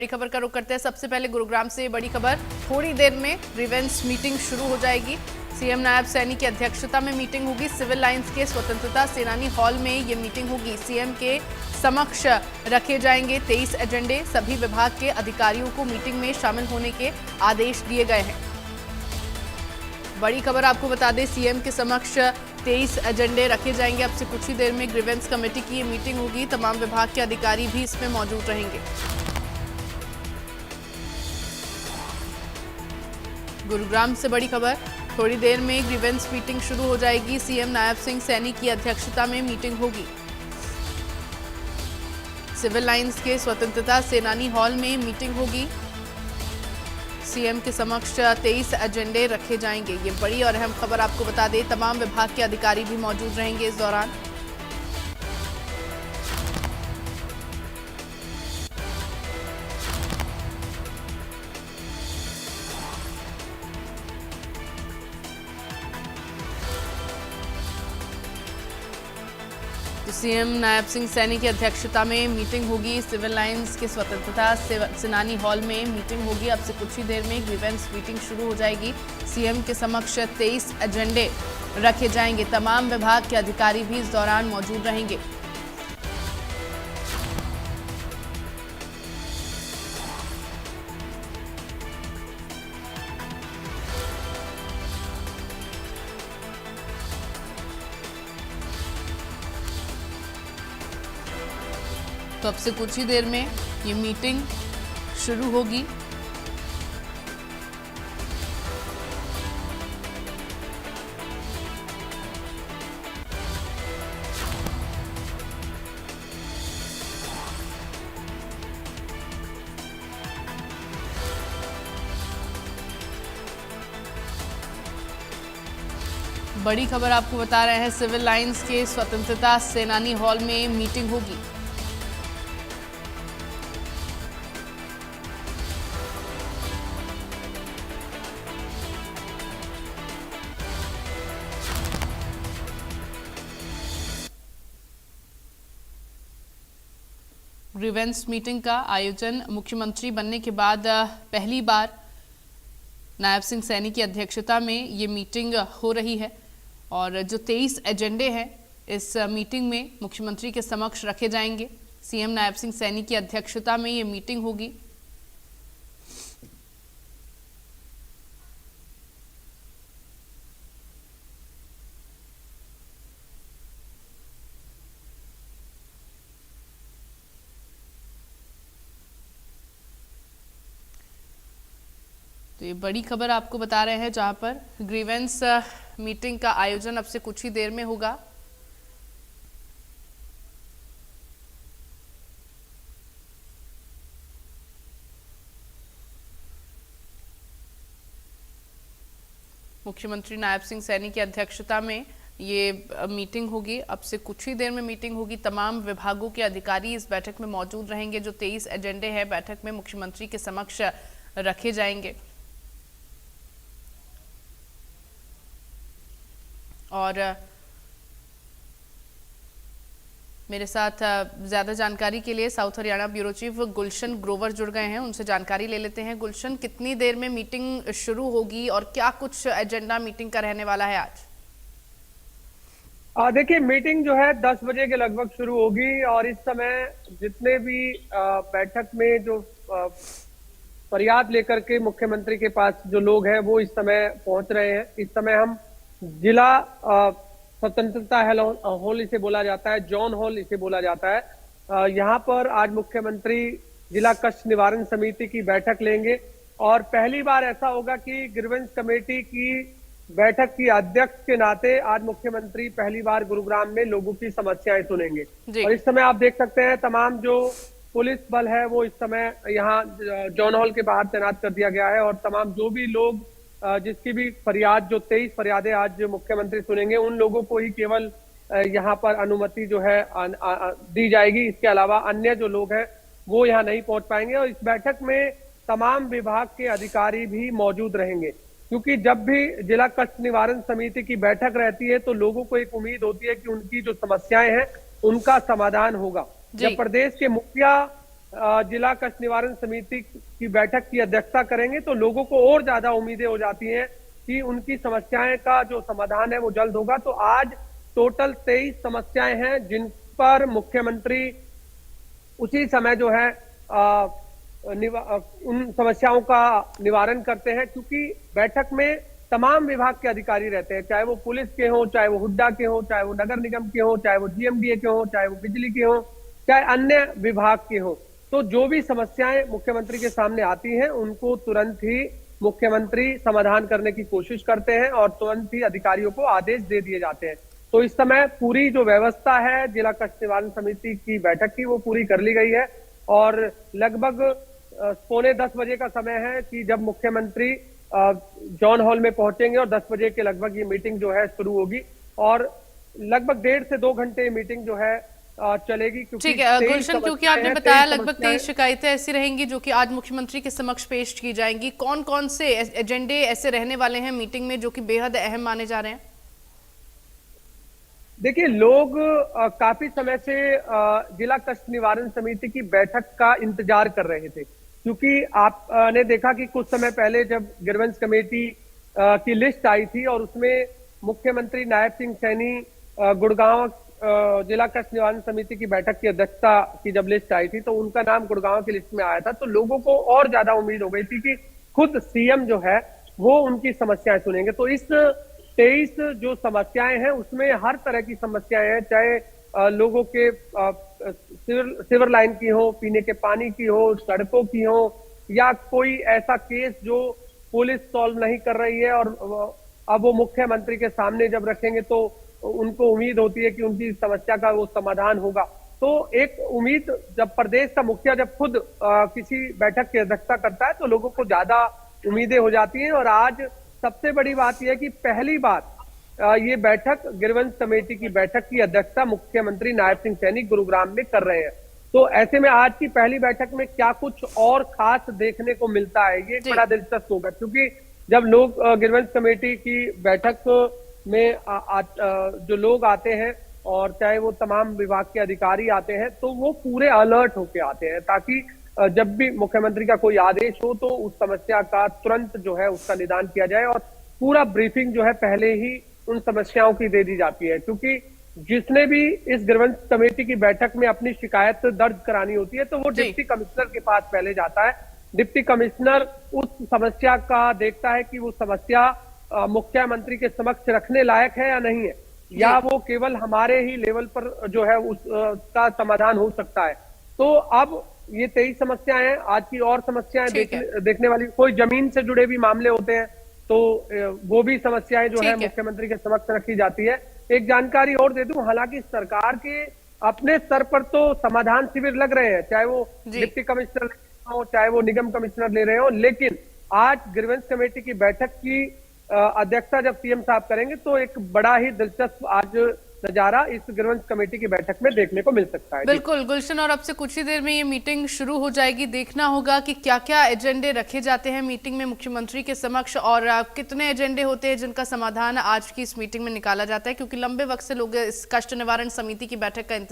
बड़ी खबर का रुख करते हैं। सबसे पहले गुरुग्राम से बड़ी खबर, थोड़ी देर में ग्रीवेंस मीटिंग शुरू हो जाएगी। सीएम नायब सैनी की अध्यक्षता में मीटिंग होगी। सिविल लाइंस के स्वतंत्रता सेनानी हॉल में ये मीटिंग होगी। सीएम के समक्ष रखे जाएंगे 23 एजेंडे। सभी विभाग के अधिकारियों को मीटिंग में शामिल होने के आदेश दिए गए हैं। बड़ी खबर आपको बता दें, सीएम के समक्ष 23 एजेंडे रखे जाएंगे। अब से कुछ ही देर में ग्रीवेंस कमेटी की ये मीटिंग होगी। तमाम विभाग के अधिकारी भी इसमें मौजूद रहेंगे। गुरुग्राम से बड़ी खबर, थोड़ी देर में ग्रीवेंस मीटिंग शुरू हो जाएगी। सीएम नायब सिंह सैनी की अध्यक्षता में मीटिंग होगी। सिविल लाइंस के स्वतंत्रता सेनानी हॉल में मीटिंग होगी। सीएम के समक्ष 23 एजेंडे रखे जाएंगे। ये बड़ी और अहम खबर आपको बता दें, तमाम विभाग के अधिकारी भी मौजूद रहेंगे इस दौरान। तो सीएम नायब सिंह सैनी की अध्यक्षता में मीटिंग होगी। सिविल लाइंस के स्वतंत्रता सेनानी हॉल में मीटिंग होगी। अब से कुछ ही देर में ग्रीवेंस मीटिंग शुरू हो जाएगी। सीएम के समक्ष 23 एजेंडे रखे जाएंगे। तमाम विभाग के अधिकारी भी इस दौरान मौजूद रहेंगे। तो अब से कुछ ही देर में ये मीटिंग शुरू होगी। बड़ी खबर आपको बता रहे हैं, सिविल लाइंस के स्वतंत्रता सेनानी हॉल में मीटिंग होगी। ग्रीवेंस मीटिंग का आयोजन मुख्यमंत्री बनने के बाद पहली बार नायब सिंह सैनी की अध्यक्षता में ये मीटिंग हो रही है। और जो 23 एजेंडे हैं इस मीटिंग में मुख्यमंत्री के समक्ष रखे जाएंगे। सीएम नायब सिंह सैनी की अध्यक्षता में ये मीटिंग होगी। तो ये बड़ी खबर आपको बता रहे हैं, जहां पर ग्रीवेंस मीटिंग का आयोजन अब से कुछ ही देर में होगा। मुख्यमंत्री नायब सिंह सैनी की अध्यक्षता में ये मीटिंग होगी। अब से कुछ ही देर में मीटिंग होगी। तमाम विभागों के अधिकारी इस बैठक में मौजूद रहेंगे। जो 23 एजेंडे हैं बैठक में मुख्यमंत्री के समक्ष रखे जाएंगे। और मेरे साथ ज्यादा जानकारी के लिए south Haryana bureau chief Gulshan Grover जुड़ गए हैं। उनसे जानकारी ले लेते हैं। गुलशन, कितनी देर में मीटिंग शुरू होगी और क्या कुछ एजेंडा मीटिंग का रहने वाला है आज? देखिए, मीटिंग जो है 10 बजे के लगभग शुरू होगी। और इस समय जितने भी बैठक में जो फरियाद लेकर के मुख्यमंत्री के पास जो लोग हैं वो इस समय पहुंच रहे हैं। इस समय हम जिला स्वतंत्रता हॉल इसे बोला जाता है, जॉन हॉल इसे बोला जाता है। यहाँ पर आज मुख्यमंत्री जिला कष्ट निवारण समिति की बैठक लेंगे। और पहली बार ऐसा होगा कि ग्रीवेंस कमेटी की बैठक की अध्यक्ष के नाते आज मुख्यमंत्री पहली बार गुरुग्राम में लोगों की समस्याएं सुनेंगे। और इस समय आप देख सकते हैं तमाम जो पुलिस बल है वो इस समय यहाँ जॉन हॉल के बाहर तैनात कर दिया गया है। और तमाम जो भी लोग जिसकी भी फरियाद, जो 23 फरियादें आज मुख्यमंत्री सुनेंगे, उन लोगों को ही केवल यहाँ पर अनुमति जो है दी जाएगी। इसके अलावा अन्य जो लोग हैं वो यहाँ नहीं पहुंच पाएंगे। और इस बैठक में तमाम विभाग के अधिकारी भी मौजूद रहेंगे, क्योंकि जब भी जिला कष्ट निवारण समिति की बैठक रहती है तो लोगों को एक उम्मीद होती है कि उनकी जो समस्याएं हैं उनका समाधान होगा। जब प्रदेश के मुखिया जिला कष्ट निवारण समिति की बैठक की अध्यक्षता करेंगे तो लोगों को और ज्यादा उम्मीदें हो जाती हैं कि उनकी समस्याएं का जो समाधान है वो जल्द होगा। तो आज टोटल 23 समस्याएं हैं जिन पर मुख्यमंत्री उसी समय जो है उन समस्याओं का निवारण करते हैं, क्योंकि बैठक में तमाम विभाग के अधिकारी रहते हैं, चाहे वो पुलिस के हों, चाहे वो हुड्डा के हों, चाहे वो नगर निगम के हों, चाहे वो जीएमडीए के हों, चाहे वो बिजली के हों, चाहे अन्य विभाग के हों। तो जो भी समस्याएं मुख्यमंत्री के सामने आती हैं उनको तुरंत ही मुख्यमंत्री समाधान करने की कोशिश करते हैं और तुरंत ही अधिकारियों को आदेश दे दिए जाते हैं। तो इस समय पूरी जो व्यवस्था है जिला कष्ट निवारण समिति की बैठक की वो पूरी कर ली गई है और लगभग 9:45 बजे का समय है कि जब मुख्यमंत्री जॉन हॉल में पहुंचेंगे और 10 बजे के लगभग ये मीटिंग जो है शुरू होगी और लगभग 1.5 से 2 घंटे मीटिंग जो है चलेगी। ठीक है गुलशन, क्योंकि आपने बताया लगभग 23 शिकायतें ऐसी रहेंगी जो कि आज मुख्यमंत्री के समक्ष पेश की जाएंगी, कौन कौन से एजेंडे ऐसे रहने वाले हैं मीटिंग में जो कि बेहद अहम माने जा रहे हैं? देखिए, लोग काफी समय से जिला कष्ट निवारण समिति की बैठक का इंतजार कर रहे थे, क्योंकि आपने देखा कि कुछ समय पहले जब ग्रीवेंस कमेटी की लिस्ट आई थी और उसमें मुख्यमंत्री नायब सिंह सैनी गुड़गांव जिला कष्ट निवारण समिति की बैठक की अध्यक्षता की जब लिस्ट आई थी तो उनका नाम गुड़गांव की लिस्ट में आया था। तो लोगों को और ज्यादा उम्मीद हो गई थी कि खुद सीएम जो है वो उनकी समस्याएं सुनेंगे। तो इस 23 जो समस्याएं हैं उसमें हर तरह की समस्याएं हैं, चाहे लोगों के सिवर लाइन की हो, पीने के पानी की हो, सड़कों की हो, या कोई ऐसा केस जो पुलिस सॉल्व नहीं कर रही है और अब वो मुख्यमंत्री के सामने जब रखेंगे तो उनको उम्मीद होती है कि उनकी समस्या का वो समाधान होगा। तो एक उम्मीद जब प्रदेश का मुखिया जब खुद किसी बैठक की अध्यक्षता करता है तो लोगों को ज्यादा उम्मीदें हो जाती हैं। और आज सबसे बड़ी बात यह है कि पहली बार ये बैठक ग्रीवेंस कमेटी की बैठक की अध्यक्षता मुख्यमंत्री नायब सिंह सैनी गुरुग्राम में कर रहे हैं। तो ऐसे में आज की पहली बैठक में क्या कुछ और खास देखने को मिलता है ये बड़ा दिलचस्प होगा, क्योंकि जब लोग ग्रीवेंस कमेटी की बैठक में जो लोग आते हैं और चाहे वो तमाम विभाग के अधिकारी आते हैं तो वो पूरे अलर्ट होके आते हैं, ताकि जब भी मुख्यमंत्री का कोई आदेश हो तो उस समस्या का तुरंत जो है उसका निदान किया जाए और पूरा ब्रीफिंग जो है पहले ही उन समस्याओं की दे दी जाती है। क्योंकि जिसने भी इस ग्रीवेंस कमेटी की बैठक में अपनी शिकायत दर्ज करानी होती है तो वो डिप्टी कमिश्नर के पास पहले जाता है। डिप्टी कमिश्नर उस समस्या का देखता है कि वो समस्या मुख्यमंत्री के समक्ष रखने लायक है या नहीं है, या वो केवल हमारे ही लेवल पर जो है उसका समाधान हो सकता है। तो अब ये 23 समस्याएं हैं। आज की और समस्याएं देखने वाली, कोई जमीन से जुड़े भी मामले होते हैं तो वो भी समस्याएं जो है मुख्यमंत्री के समक्ष रखी जाती है। एक जानकारी और दे दूं, हालांकि सरकार के अपने स्तर पर तो समाधान शिविर लग रहे हैं, चाहे वो डिप्टी कमिश्नर हो चाहे वो निगम कमिश्नर ले रहे हो, लेकिन आज ग्रीवेंस कमेटी की बैठक की अध्यक्षता जब सीएम साहब करेंगे तो एक बड़ा ही दिलचस्प आज नजारा इस ग्रीवेंस कमेटी की बैठक में देखने को मिल सकता है। बिल्कुल गुलशन, और अब से कुछ ही देर में ये मीटिंग शुरू हो जाएगी। देखना होगा कि क्या क्या एजेंडे रखे जाते हैं मीटिंग में मुख्यमंत्री के समक्ष और कितने एजेंडे होते हैं जिनका समाधान आज की इस मीटिंग में निकाला जाता है, क्योंकि लंबे वक्त से लोग इस कष्ट निवारण समिति की बैठक का इंतजार